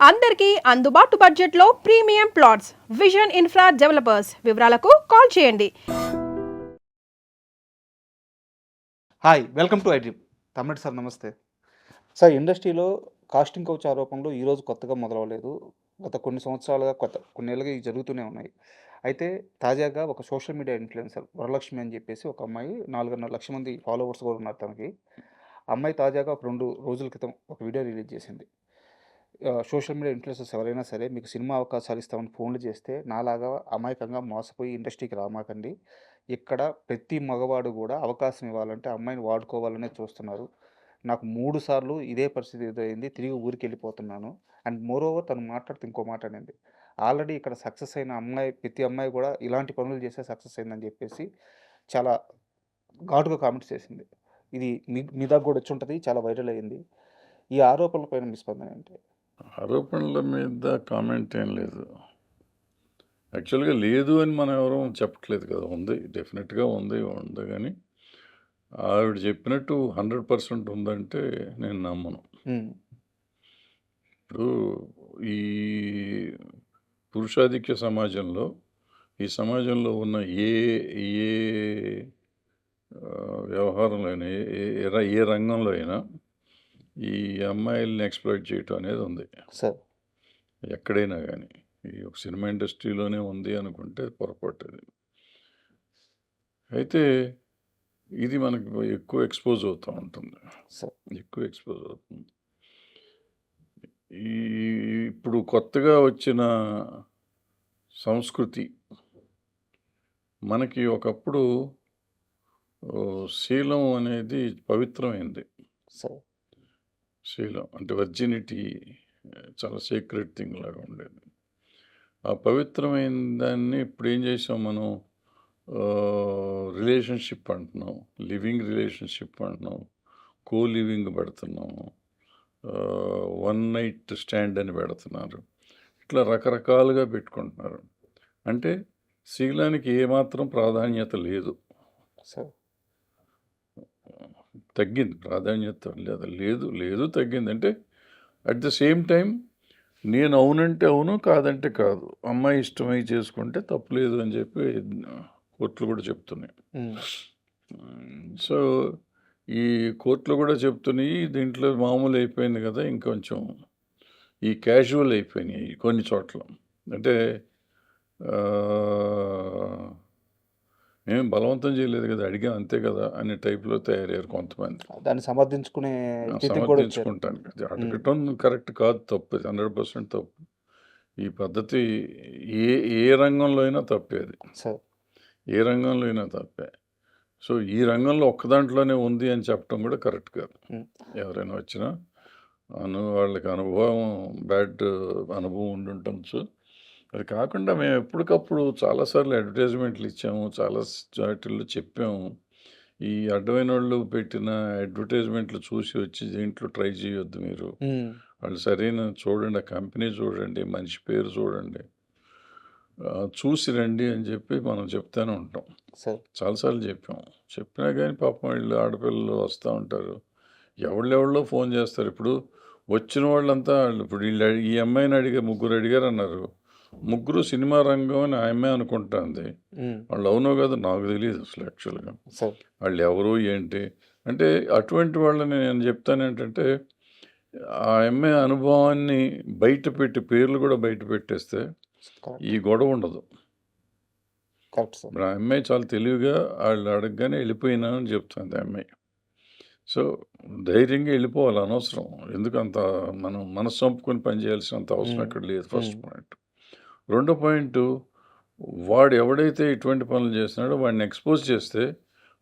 అందరికీ అందుబాటు బడ్జెట్లో premium plots vision infra developers. వివరాలకు కాల్ చేయండి. Hi, welcome to iDream. Tammidi sir నమస్తే. సార్, ఇండస్ట్రీలో కాస్టింగ్ కౌచ్ ఆరోపణలు ఈరోజు కొత్తగా మొదలవలేదు. గత కొన్ని సంవత్సరాలుగా కొన్నేళ్ళుగా ఇవి జరుగుతూనే ఉన్నాయి. అయితే తాజాగా ఒక సోషల్ మీడియా ఇన్ఫ్లుయెన్సర్ వరలక్ష్మి అని చెప్పేసి ఒక అమ్మాయి 4.5 లక్షల మంది ఫాలోవర్స్ కూడా ఉన్నారు తనకి. అమ్మాయి తాజాగా ఒక 2 రోజుల క్రితం ఒక వీడియో రిలీజ్ చేసింది. సోషల్ మీడియా ఇన్ఫ్లుయెన్సర్స్ ఎవరైనా సరే మీకు సినిమా అవకాశాలు ఇస్తామని ఫోన్లు చేస్తే నాలాగా అమాయకంగా మోసపోయి ఇండస్ట్రీకి రామాకండి. ఇక్కడ ప్రతి మగవాడు కూడా అవకాశం ఇవ్వాలంటే అమ్మాయిని వాడుకోవాలనే చూస్తున్నారు. నాకు 3 సార్లు ఇదే పరిస్థితి ఎదురైంది. తిరిగి ఊరికి వెళ్ళిపోతున్నాను. అండ్ మోరోవర్ తను మాట్లాడుతూ ఇంకో మాట అనింది. ఆల్రెడీ ఇక్కడ సక్సెస్ అయిన అమ్మాయి, ప్రతి అమ్మాయి కూడా ఇలాంటి పనులు చేస్తే సక్సెస్ అయిందని చెప్పేసి చాలా ఘాటుగా కామెంట్స్ చేసింది. ఇది మీ దాకా కూడా వచ్చి ఉంటుంది, చాలా వైరల్ అయింది. ఈ ఆరోపణల పైన మీ స్పందన ఏంటి? ఆరోపణల మీద కామెంట్ ఏం లేదు. యాక్చువల్గా లేదు అని మనం ఎవరూ చెప్పట్లేదు కదా. ఉంది, డెఫినెట్గా ఉంది కానీ ఆవిడ చెప్పినట్టు 100% ఉందంటే నేను నమ్మను. ఇప్పుడు ఈ పురుషాధిక్య సమాజంలో, ఈ సమాజంలో ఉన్న ఏ ఏ వ్యవహారంలో అయినా, ఏ రంగంలో అయినా ఈ అమ్మాయిల్ని ఎక్స్‌ప్లాయిట్ చేయటం అనేది ఉంది. సార్, ఎక్కడైనా కానీ ఈ ఒక సినిమా ఇండస్ట్రీలోనే ఉంది అనుకుంటే పొరపాటు అది. అయితే ఇది మనకు ఎక్కువ ఎక్స్పోజ్ అవుతూ ఉంటుంది. సార్, ఎక్కువ ఎక్స్పోజ్ అవుతుంది. ఈ ఇప్పుడు కొత్తగా వచ్చిన సంస్కృతి మనకి ఒకప్పుడు శీలం అనేది పవిత్రమైంది. సార్, శీలం అంటే వర్జినిటీ చాలా సీక్రెట్ థింగ్ లాగా ఉండేది. ఆ పవిత్రమైన దాన్ని ఇప్పుడు ఏం చేసాం మనం, రిలేషన్షిప్ అంటున్నాం, లివింగ్ రిలేషన్షిప్ అంటున్నాం, కో లివింగ్ పెడుతున్నాము, వన్ నైట్ స్టాండ్ అని పెడుతున్నారు. ఇట్లా రకరకాలుగా పెట్టుకుంటున్నారు. అంటే శీలానికి ఏమాత్రం ప్రాధాన్యత లేదు. సార్, తగ్గింది ప్రాధాన్యత, లేదు తగ్గింది. అంటే అట్ ద సేమ్ టైం నేను అవునంటే అవును, కాదంటే కాదు, అమ్మాయి ఇష్టమై చేసుకుంటే తప్పులేదు అని చెప్పి కోర్టులు కూడా చెప్తున్నాయి. సో ఈ కోర్టులు కూడా చెప్తున్నాయి. దీంట్లో మామూలు అయిపోయింది కదా, ఇంకొంచెం ఈ క్యాజువల్ అయిపోయినాయి కొన్ని చోట్ల. అంటే ఏం బలవంతం చేయలేదు కదా, అడిగాం అంతే కదా అనే టైప్లో తయారయ్యారు కొంతమంది. దాన్ని సమర్థించుకుంటాను కదా, అడగటం కరెక్ట్ కాదు, తప్పు, 100% తప్పు. ఈ పద్ధతి ఏ ఏ రంగంలో అయినా తప్పేది, ఏ రంగంలో అయినా తప్పే. సో ఈ రంగంలో ఒక్క దాంట్లోనే ఉంది అని చెప్పడం కూడా కరెక్ట్ కాదు. ఎవరైనా వచ్చినా వాళ్ళకి బ్యాడ్ అనుభవం ఉండుండొచ్చు. అది కాకుండా మేము ఎప్పటికప్పుడు చాలాసార్లు అడ్వర్టైజ్మెంట్లు ఇచ్చాము, చాలా వాటిల్లో చెప్పాము. ఈ అడ్డమైన వాళ్ళు పెట్టిన అడ్వర్టైజ్మెంట్లు చూసి వచ్చి దీంట్లో ట్రై చేయొద్దు మీరు, వాళ్ళు సరైన చూడండి, ఆ కంపెనీ చూడండి, మనిషి పేరు చూడండి, చూసి రండి అని చెప్పి మనం చెప్తూనే ఉంటాం. చాలాసార్లు చెప్పినా కానీ పాపం వీళ్ళు ఆడపిల్లలు వస్తూ ఉంటారు, ఎవళ్ళెవళ్ళో ఫోన్ చేస్తారు. ఇప్పుడు వచ్చిన వాళ్ళంతా ఇప్పుడు వీళ్ళు ఈ అమ్మాయిని ముగ్గురు అడిగారు అన్నారు. ముగ్గురు సినిమా రంగం అని ఆ అమ్మాయి అనుకుంటుంది. వాళ్ళు అవునో కదా నాకు తెలియదు అసలు యాక్చువల్గా వాళ్ళు ఎవరు ఏంటి అంటే. అటువంటి వాళ్ళని నేను చెప్తాను ఏంటంటే, ఆ అమ్మాయి అనుభవాన్ని బయట పెట్టి, పేర్లు కూడా బయట పెట్టేస్తే ఈ గొడవ ఉండదు. ఆ అమ్మాయి చాలా తెలివిగా వాళ్ళు అడగగానే వెళ్ళిపోయినానని చెప్తుంది ఆ అమ్మాయి. సో ధైర్యంగా వెళ్ళిపోవాలి, అనవసరం ఎందుకంత మనం మనసు చంపుకొని పని చేయాల్సినంత అవసరం అక్కడ లేదు. First point. రెండో పాయింట్, వాడు ఎవడైతే ఇటువంటి పనులు చేస్తున్నాడో వాడిని ఎక్స్పోజ్ చేస్తే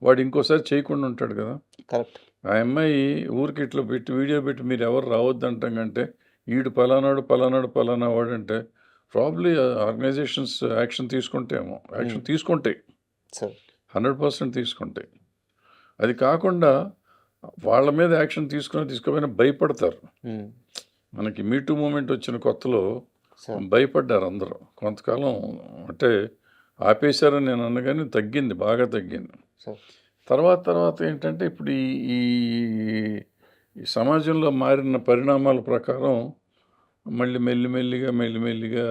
వాడు ఇంకోసారి చేయకుండా ఉంటాడు కదా. కరెక్ట్. ఆ అమ్మాయి ఊరికి ఇట్లా పెట్టి వీడియో పెట్టి మీరు ఎవరు రావద్దు అంటాం కంటే ఈడు పలానాడు పలానా వాడు అంటే ప్రాబ్లీ ఆర్గనైజేషన్స్ యాక్షన్ తీసుకుంటేమో, యాక్షన్ తీసుకుంటాయి, 100% తీసుకుంటాయి. అది కాకుండా వాళ్ళ మీద యాక్షన్ తీసుకోకపోయినా భయపడతారు. మనకి మీటూ మూమెంట్ వచ్చిన కొత్తలో భయపడ్డారు అందరూ. కొంతకాలం అంటే ఆపేశారని నేను అన్నగానే తగ్గింది, బాగా తగ్గింది. తర్వాత ఏంటంటే ఇప్పుడు ఈ సమాజంలో మారిన పరిణామాల ప్రకారం మళ్ళీ మెల్లిమెల్లిగా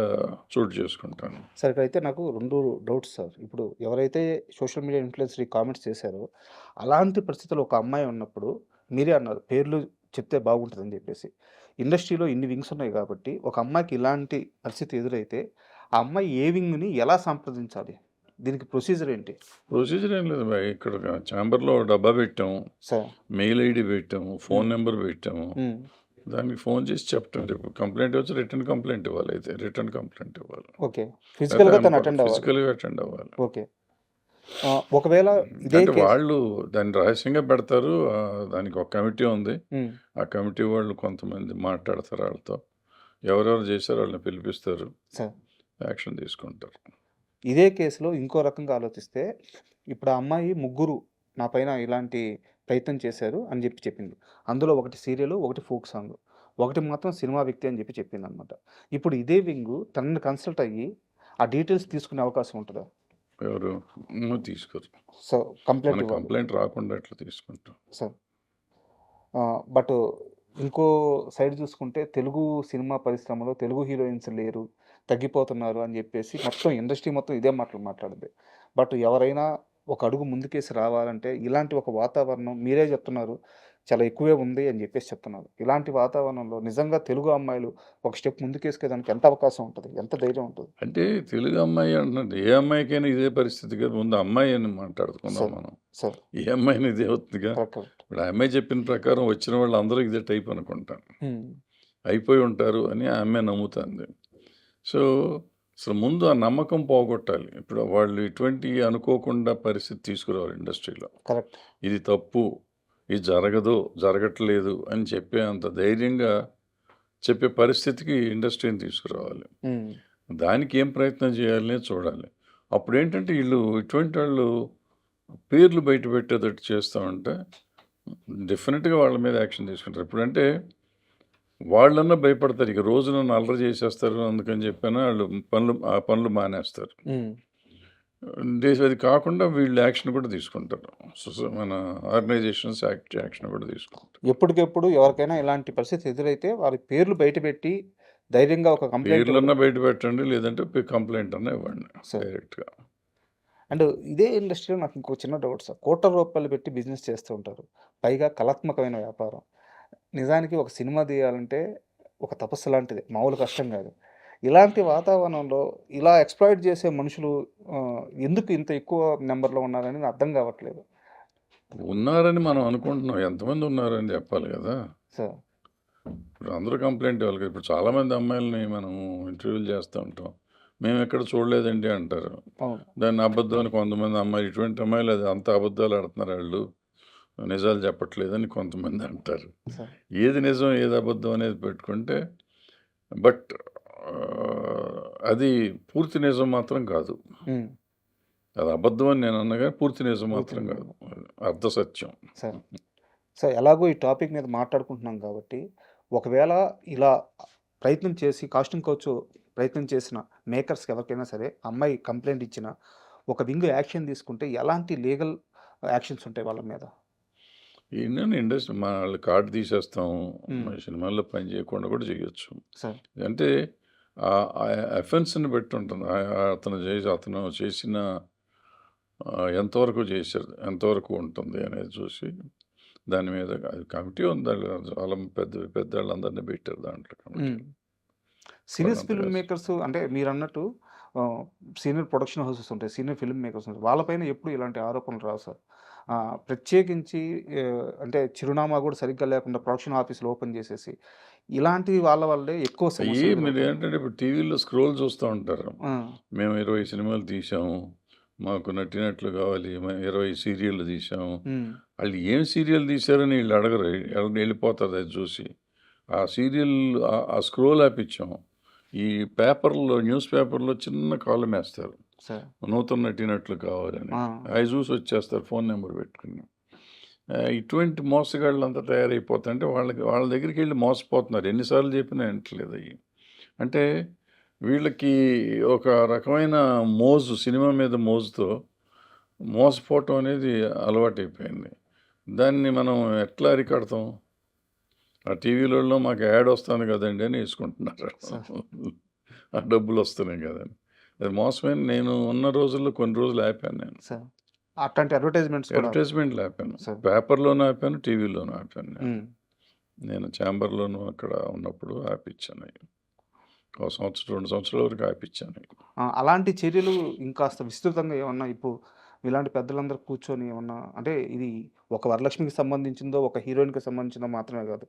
చోటు చేసుకుంటాను. సార్ ఇక్కడైతే నాకు 2 డౌట్స్ సార్. ఇప్పుడు ఎవరైతే సోషల్ మీడియా ఇన్‌ఫ్లుయెన్సర్ ఈ కామెంట్స్ చేశారో, అలాంటి పరిస్థితిలో ఒక అమ్మాయి ఉన్నప్పుడు మీరే అన్నారు పేర్లు చెప్తే బాగుంటదని జెప్పేసి. ఇండస్ట్రీలో ఇన్ని వింగ్స్ ఉన్నాయి గాబట్టి, ఒక అమ్మాయికి ఇలాంటి పరిస్థితి ఎదురైతే, ఆ అమ్మాయి ఏ వింగ్‌ని ఎలా సంప్రదించాలి? దీనికి ప్రొసీజర్ ఏంటి? ప్రొసీజర్ ఏం లేదు భయ్. ఇక్కడ ఛాంబర్‌లో డబ్బా పెట్టాము. సార్. మెయిల్ ఐడీ పెట్టాము. ఫోన్ నంబర్ పెట్టాము. హ్మ్. దానికి ఫోన్ చేసి చెప్పటం. రేపు కంప్లెయింట్ వచ్చి రిటర్న్ కంప్లెయింట్ ఇవ్వాలి అయితే. రిటర్న్ కంప్లెయింట్ ఇవ్వాలి. ఓకే. ఫిజికల్‌గా తను అటెండ్ అవ్వాలి. ఫిజికల్‌గా అటెండ్ అవ్వాలి. ఓకే. ఒకవేళ ఇదే అంటే కేస్ వాళ్ళు దాన్ని రహస్యంగా పెడతారు. దానికి ఒక కమిటీ ఉంది. హ్మ్. ఆ కమిటీ వాళ్ళు కొంతమంది మాట్లాడతారు వాళ్ళతో. ఎవరెవరు చేశారో వాళ్ళని పిలిపిస్తారు. సార్. యాక్షన్ తీసుకుంటారు. ఇదే కేసులో ఇంకో రకంగా ఆలోచిస్తే, ఇప్పుడు ఆ అమ్మాయి ముగ్గురు నా పైన ఇలాంటి ప్రయత్నం చేశారు అని చెప్పింది. అందులో ఒకటి సీరియలు, ఒకటి ఫోక్ సాంగ్. ఒకటి మాత్రం సినిమా వ్యక్తి అని చెప్పిందనమాట. ఇప్పుడు ఇదే వింగు తనని కన్సల్ట్ అయ్యి, ఆ డీటెయిల్స్ తీసుకునే అవకాశం ఉంటదా? ఎవరు? తీసుకోరు. సో, కంప్లెయింట్ మన ఇవ్వాలి. కంప్లైంట్ రాకుండా ఎట్లా తీసుకుంటాం. సార్. బట్ ఇంకో సైడ్ చూసుకుంటే తెలుగు సినిమా పరిశ్రమలో తెలుగు హీరోయిన్స్ లేరు, తగ్గిపోతున్నారు అని చెప్పేసి మొత్తం ఇండస్ట్రీ మొత్తం ఇదే మాటలు మాట్లాడుద్ది. బట్ ఎవరైనా ఒక అడుగు ముందుకేసి రావాలంటే ఇలాంటి ఒక వాతావరణం మీరే చెప్తున్నారు చాలా ఎక్కువే ఉంది అని చెప్పేసి చెప్తున్నారు. ఇలాంటి వాతావరణంలో నిజంగా తెలుగు అమ్మాయిలు ఒక స్టెప్ ముందుకేసుకేదానికి ఎంత అవకాశం ఉంటది? ఎంత ధైర్యం ఉంటది? అంటే తెలుగు అమ్మాయి అంటున్నది ఏ అమ్మాయికైనా ఇదే పరిస్థితి కదా. ముందు అమ్మాయి అని మాట్లాడుకుందాం సార్. మనం. సార్. ఏ అమ్మాయిని ఇదే అవుతుందిగా. కరెక్ట్. ఇప్పుడు ఆ అమ్మాయి చెప్పిన ప్రకారం వచ్చిన వాళ్ళు అందరూ ఇదే టైప్ అనుకుంటాను. హ్మ్. అయిపోయి ఉంటారు అని ఆ అమ్మాయి నమ్ముతుంది. సో అసలు ముందు ఆ నమ్మకం పోగొట్టాలి. ఇప్పుడు వాళ్ళు ఇటువంటి అనుకోకుండా పరిస్థితి తీసుకురావాలి ఇండస్ట్రీలో. కరెక్ట్. ఇది తప్పు, ఇది జరగదు, జరగట్లేదు అని చెప్పే అంత ధైర్యంగా చెప్పే పరిస్థితికి ఇండస్ట్రీని తీసుకురావాలి. హ్మ్. దానికి ఏం ప్రయత్నం చేయాలనే చూడాలి. అప్పుడేంటంటే వీళ్ళు ఇటువంటి వాళ్ళు పేర్లు బయట పెట్టేటట్టు చేస్తూ ఉంటే డెఫినెట్‌గా వాళ్ళ మీద యాక్షన్ తీసుకుంటారు. ఇప్పుడంటే వాళ్ళన్నా భయపడతారు. ఇక రోజు నన్ను అల్లరి చేసేస్తారు అందుకని చెప్పని ఆళ్ళు ఆ పనులు మానేస్తారు. హ్మ్. అది కాకుండా వీళ్ళు యాక్షన్ కూడా తీసుకుంటారు. మన ఆర్గనైజేషన్స్ యాక్షన్ కూడా తీసుకుంటారు. ఎప్పటికెప్పుడు ఎవరికైనా ఇలాంటి పరిస్థితి ఎదురైతే వారి పేర్లు బయటపెట్టి ధైర్యంగా ఒక కంప్లెయింట్ పేర్లన్నా బయట పెట్టండి, లేదంటే కంప్లెయింట్ అన్నా ఇవ్వండి సార్. డైరెక్ట్‌గా. అండ్ ఇదే ఇండస్ట్రీలో నాకు ఇంకో చిన్న డౌట్ సార్. కోట్ల రూపాయలు పెట్టి బిజినెస్ చేస్తూ ఉంటారు. పైగా కళాత్మకమైన వ్యాపారం. నిజానికి ఒక సినిమా తీయాలంటే ఒక తపస్సు లాంటిది. మామూలు కష్టం కాదు. ఇలాంటి వాతావరణంలో ఇలా ఎక్స్‌ప్లాయిట్ చేసే మనుషులు ఎందుకు ఇంత ఎక్కువ నంబర్‌లో ఉన్నారని అర్థం కావట్లేదు. ఉన్నారని మనం అనుకుంటున్నాం. ఎంతమంది ఉన్నారని చెప్పాలి కదా! సార్. ఇప్పుడు అందరూ కంప్లెయింట్ ఇవ్వాలి కదా! ఇప్పుడు చాలామంది అమ్మాయిలని మనం ఇంటర్వ్యూలు చేస్తూ ఉంటాం. మేమెక్కడ చూడలేదండి అంటారు. అవును. దాన్ని అబద్ధం అని కొంతమంది అమ్మాయిలు ఇటువంటి అమ్మాయిలు అది అంత అబద్ధాలు ఆడుతున్నారు ఆళ్ళు. నిజాలు చెప్పట్లేదని కొంతమంది అంటారు. సార్. ఏది నిజం, ఏది అబద్ధం అనేది పెట్టుకుంటే బట్ అది పూర్తి నిజం మాత్రం కాదు. హ్మ్. అది అబద్ధం అని నేను అన్నా గాని పూర్తి నిజం మాత్రం పూర్తి కాదు. అర్ధ సత్యం. సార్. సార్ ఎలాగో ఈ టాపిక్ మీద మాట్లాడుకుంటున్నాం కాబట్టి, ఒకవేళ ఇలా ప్రయత్నం చేసి కాస్టింగ్ కౌచ్ ప్రయత్నం చేసిన మేకర్స్‌కి ఎవరికైనా సరే, అమ్మాయి కంప్లెయింట్ ఇచ్చిన, ఒక వింగ్ యాక్షన్ తీసుకుంటే ఎలాంటి లీగల్ యాక్షన్స్ ఉంటాయి వాళ్ళ మీద? ఏంటంటే ఇండస్ట్రీ వాళ్ళు కార్డ్ తీసేస్తాం. హ్మ్. మన సినిమాల్లో పని చేయకుండా కూడా చేయొచ్చు. సార్. అంటే అఫెన్స్‌ని బట్టి ఉంటుంది. అతను చేసిన ఎంతవరకు చేశారు, ఎంతవరకు ఉంటుంది అనేది చూసి దాని మీద అది కమిటీ ఉంది. చాలా పెద్దవాళ్ళందరినీ పెట్టారు దాంట్లో కమిటీ. హ్మ్. సీరియస్ వాళ్ళంతా ఫిల్మ్ కలిసి. మేకర్స్ అంటే మీరన్నట్టు సీనియర్ ప్రొడక్షన్ హౌసెస్ ఉంటాయి. సీనియర్ ఫిల్మ్ మేకర్స్ ఉంటాయి. వాళ్ళపైన ఎప్పుడు ఇలాంటి ఆరోపణలు రావు సార్. ప్రత్యేకించి అంటే చిరునామా కూడా సరిగ్గా లేకుండా ప్రొడక్షన్ ఆఫీసులు ఓపెన్ చేసేసి, ఇలాంటి వాళ్ళ వల్లే ఎక్కువ సమస్యలు మీరు ఎదురవుతాయి. ఏంటంటే ఇప్పుడు టీవీలో స్క్రోల్ చూస్తూ ఉంటారు. ఆ! మేము 20 సినిమాలు తీసాము. మాకు నటినట్లు కావాలి. మేము 20 సీరియల్లు తీసాము. హ్మ్. వాళ్ళు ఏం సీరియల్ తీశారని వీళ్ళు అడగరు. వెళ్ళిపోతుంది అది చూసి. ఆ సీరియల్ ఆ స్క్రోల్ ఆపిచ్చాం. ఈ పేపర్‌లో న్యూస్ పేపర్‌లో చిన్న కాలమ్ ఏస్తారు. సార్. నూతన నటినట్లు కావాలని. ఆ! అవి చూసి వచ్చేస్తారు ఫోన్ నెంబర్ పెట్టుకుని. ఇటువంటి మోసగాళ్ళంతా తయారైపోతుంటే వాళ్ళ దగ్గరికెళ్ళి మోసపోతున్నారు. ఎన్ని సార్లు చెప్పినా వినట్లేదు అయి. అంటే వీళ్ళకి ఒక రకమైన మోజు, సినిమా మీద మోజుతో మోసపోవటం అనేది అలవాటైపోయింది. దాన్ని మనం ఎట్లా అరికడతాం? ఆ టీవీలలో మాకు యాడ్ వస్తుంది కదండి అని వేసుకుంటున్నారు. సార్. ఆ డబ్బులు వస్తున్నాయి కదండి. అది మోసమే. నేను ఉన్న రోజుల్లో కొన్ని రోజులు ఆపాను నేను. సార్. అట్లాంటి అడ్వర్టైజ్మెంట్స్ కూడా అడ్వర్టైజ్మెంట్లు ఆపాను. సార్. పేపర్‌లోనూ ఆపాను, టీవీలోనూ ఆపాను నేను. హ్మ్. నేను ఛాంబర్‌లోనూ అక్కడ ఉన్నప్పుడు ఆపిచ్చాను అయి. ఒక సంవత్సరం, 2 సంవత్సరాల వరకు ఆపిచ్చాను అయి. అలాంటి చర్యలు ఇంకాస్త విస్తృతంగా ఏమన్నా ఇప్పుడు ఇలాంటి పెద్దలందరూ కూర్చొని ఏమన్నా అంటే ఇది ఒక వరలక్ష్మికి సంబంధించిందో, ఒక హీరోయిన్‌కి సంబంధించిందో మాత్రమే కాదు.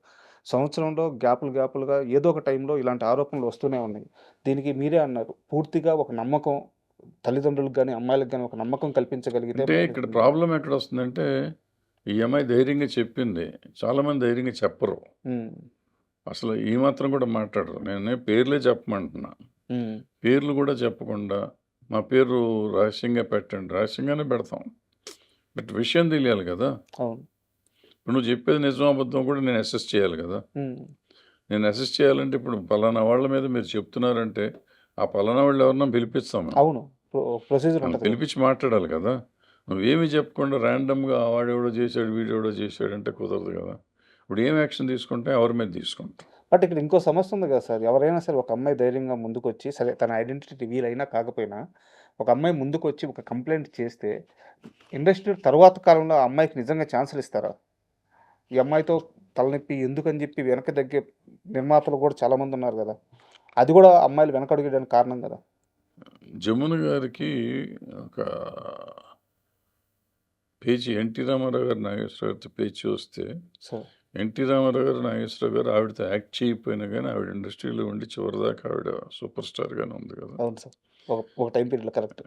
సంవత్సరంలో గ్యాపులుగా ఏదో ఒక టైంలో ఇలాంటి ఆరోపణలు వస్తూనే ఉన్నాయి. దీనికి మీరే అన్నారు. పూర్తిగా ఒక నమ్మకం తల్లిదండ్రులకు గాని, అమ్మాయిలకు గాని ఒక నమ్మకం కల్పించగలిగితే అంటే ఇక్కడ ప్రాబ్లమ్ ఎక్కడొస్తుందంటే, ఈ అమ్మాయి ధైర్యంగా చెప్పింది. చాలామంది ధైర్యంగా చెప్పరు. హ్మ్. అసలు ఈ మాత్రం కూడా మాట్లాడరు. నేనే పేర్లే చెప్పమంటున్నా. హ్మ్. పేర్లు కూడా చెప్పకుండా, మా పేరు రహస్యంగా పెట్టండి. రహస్యంగానే పెడతాం. బట్ విషయం తెలియాలి కదా! అవును. ఇప్పుడు నువ్వు చెప్పేది నిజమో అబద్ధమో కూడా నేను అసెస్ చేయాలి కదా! హ్మ్. నేను అసెస్ చేయాలంటే ఇప్పుడు పలానా వాళ్ళ మీద మీరు చెప్తున్నారంటే, ఆ పలానా వాళ్ళు ఎవరినో పిలిపిస్తాం మేము. అవును. ప్రొసీజర్ వాళ్ళని ఉంటది. పిలిపించి మాట్లాడాలి కదా! నువ్వేమి చెప్పకుండా ర్యాండమ్‌గా వాడెవడో చేశాడు, వీడెవడో చేశాడంటే కుదరదు కదా! ఇప్పుడు ఏం యాక్షన్ తీసుకుంటే ఎవరి మీద తీసుకుంటాం. బట్ ఇక్కడ ఇంకో సమస్య ఉంది కదా సార్. ఎవరైనా సరే ఒక అమ్మాయి ధైర్యంగా ముందుకొచ్చి సరే తన ఐడెంటిటీ రివీల్ అయినా కాకపోయినా, ఒక అమ్మాయి ముందుకొచ్చి ఒక కంప్లెయింట్ చేస్తే, ఇండస్ట్రీ తరువాత కాలంలో ఆ అమ్మాయికి నిజంగా ఛాన్సులు ఇస్తారా? ఈ అమ్మాయితో తలనొప్పి ఎందుకని చెప్పి వెనక్కి తగ్గే నిర్మాతలు కూడా చాలామంది ఉన్నారు కదా! అది కూడా అమ్మాయిలు వెనకడుగేయడానికి కారణం కదా! జమున గారికి ఒక పేజీ ఎన్టీ రామారావు గారు, నాగేశ్వరరావు గారితో పేజీ చూస్తే, సార్. ఎన్టీ రామారావు గారు, నాగేశ్వరరావు గారు ఆవిడతో యాక్ట్ చేయకపోయినా కానీ ఆవిడ ఇండస్ట్రీలో ఉండి చివరిదాకా ఆవిడ సూపర్ స్టార్‌గానే ఉంది కదా! అవును సార్. ఒక టైం పీరియడ్‌లో కరెక్ట్.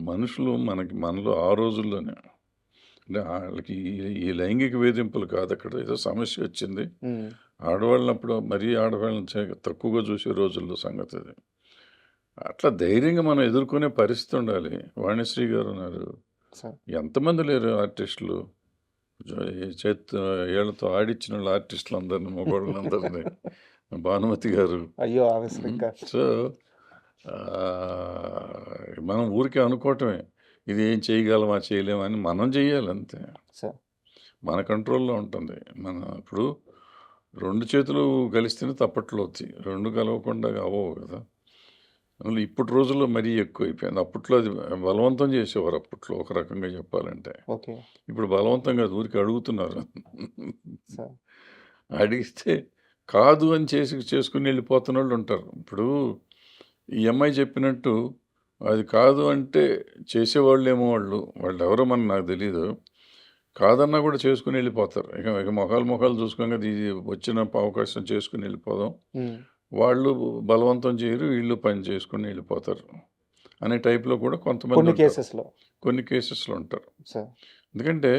మనుషులు మనలో ఆ రోజుల్లోనే అంటే ఆళ్ళకి ఈ లైంగిక వేధింపులు కాదు అక్కడ. ఏదో సమస్య వచ్చింది. హ్మ్. ఆడవాళ్ళనప్పుడు మరీ ఆడవాళ్ళని తక్కువగా చూసే రోజుల్లో సంగతి అది. అట్లా ధైర్యంగా మనం ఎదుర్కొనే పరిస్థితి ఉండాలి. వాణిశ్రీ గారు ఉన్నారు. సార్. ఎంతమంది లేరు ఆర్టిస్టులు. చేత్తో ఏళ్ళతో ఆడిచ్చినోళ్ళు ఆర్టిస్టులందరిని, మగోళ్ళందరిని. భానుమతి గారు. అయ్యో! ఆమె ఇంకా సో, మనం ఊరికే అనుకోవటమే. ఇది ఏం చేయగలమా, చేయలేమా అని మనం చేయాలి అంతే. సార్. మన కంట్రోల్‌లో ఉంటుంది. ఇప్పుడు 2 చేతులు కలిస్తేనే తప్పట్లు అవుతాయి. 2 కలవకుండా అవ్వవు కదా! అందులో ఇప్పటి రోజుల్లో మరీ ఎక్కువైపోయింది. అప్పట్లో అది బలవంతం చేసేవారు అప్పట్లో ఒక రకంగా చెప్పాలంటే. ఓకే. ఇప్పుడు బలవంతం కాదు ఊరికే అడుగుతున్నారు. సార్. అడిగితే కాదు అని చేసుకొని వెళ్ళిపోతున్నోళ్ళు ఉంటారు. ఇప్పుడు ఈ అమ్మాయి చెప్పినట్టు అది కాదు అంటే చేసేవాళ్ళేమో వాళ్ళు. వాళ్ళెవరో నాకు తెలీదు. కాదన్నా కూడా చేసుకొని వెళ్ళిపోతారు. ఇక మొఖాలు చూసుకోగా ఇది వచ్చిన అవకాశం చేసుకొని వెళ్ళిపోదాం. హ్మ్. వాళ్ళు బలవంతం చేయరు. వీళ్ళు పని చేసుకొని వెళ్ళిపోతారు. అనే టైప్‌లో కూడా కొంతమంది కొన్ని ఉంటారు. కేసెస్‌లో. కొన్ని కేసెస్‌లో ఉంటారు. సార్. ఎందుకంటే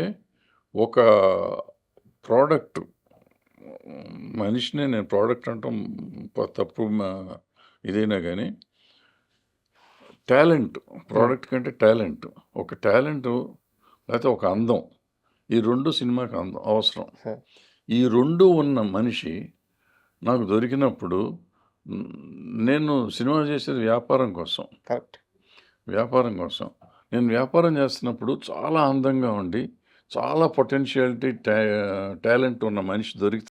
ఒక ప్రోడక్ట్ మనిషిని నేను ప్రోడక్ట్ అంటాం తప్పు ఇదైనా గానీ టాలెంట్ ప్రోడక్ట్ కంటే టాలెంట్. ఒక టాలెంటు లేకపోతే ఒక అందం. ఈ 2 సినిమాకి అవసరం. సార్. ఈ 2 ఉన్న మనిషి నాకు దొరికినప్పుడు నేను సినిమా చేసేది వ్యాపారం కోసం. కరెక్ట్. వ్యాపారం కోసం. నేను వ్యాపారం చేస్తున్నప్పుడు చాలా అందంగా ఉండి, చాలా పొటెన్షియాలిటీ టాలెంట్ ఉన్న మనిషి దొరికితే